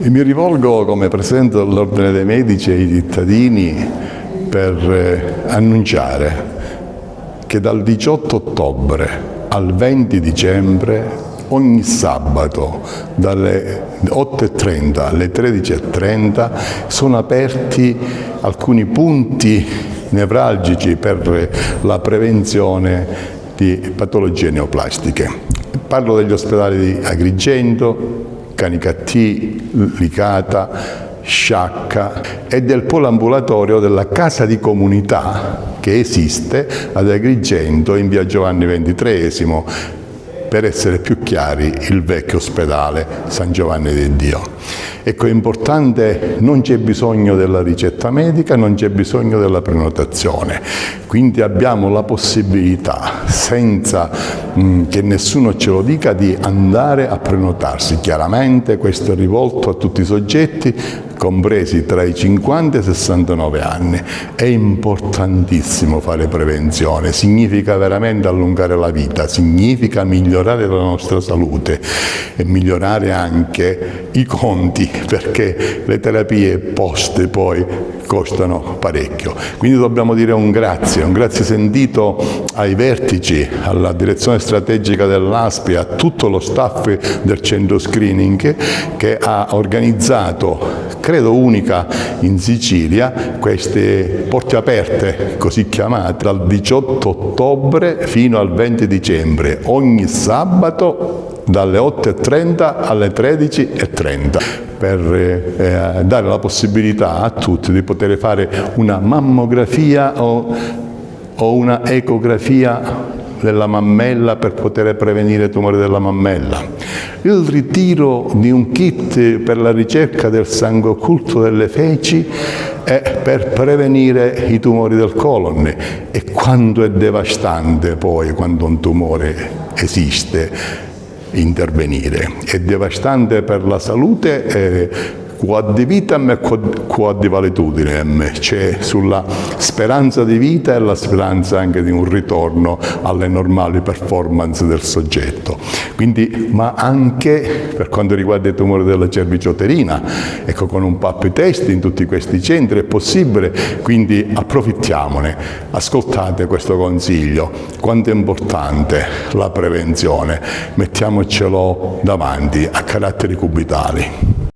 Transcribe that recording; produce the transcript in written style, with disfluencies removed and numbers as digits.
E mi rivolgo come Presidente dell'Ordine dei Medici ai cittadini per annunciare che dal 18 ottobre al 20 dicembre, ogni sabato dalle 8:30 alle 13:30 sono aperti alcuni punti nevralgici per la prevenzione di patologie neoplastiche. Parlo degli ospedali di Agrigento, Canicattì, Licata, Sciacca e del polo ambulatorio della Casa di Comunità che esiste ad Agrigento in via Giovanni XXIII, per essere più chiari il vecchio ospedale San Giovanni di Dio. Ecco, è importante, non c'è bisogno della ricetta medica, non c'è bisogno della prenotazione, quindi abbiamo la possibilità, senza che nessuno ce lo dica, di andare a prenotarsi. Chiaramente questo è rivolto a tutti i soggetti compresi tra i 50 e i 69 anni. È importantissimo fare prevenzione, significa veramente allungare la vita, significa migliorare la nostra salute e migliorare anche i conti, perché le terapie poste poi costano parecchio. Quindi dobbiamo dire un grazie sentito ai vertici, alla direzione strategica dell'ASPI, a tutto lo staff del centro screening che ha organizzato, credo unica in Sicilia, queste porte aperte, così chiamate, dal 18 ottobre fino al 20 dicembre, ogni sabato dalle 8:30 alle 13:30, per dare la possibilità a tutti di poter fare una mammografia o una ecografia della mammella per poter prevenire tumori della mammella, il ritiro di un kit per la ricerca del sangue occulto delle feci per prevenire i tumori del colon. E quanto è devastante poi, quando un tumore esiste, intervenire. È devastante per la salute, quod vitam e quod valetudinem, cioè sulla speranza di vita e la speranza anche di un ritorno alle normali performance del soggetto. Quindi, ma anche per quanto riguarda i tumori della cervice uterina, ecco, con un pap test in tutti questi centri è possibile, quindi approfittiamone, ascoltate questo consiglio, quanto è importante la prevenzione, mettiamocelo davanti a caratteri cubitali.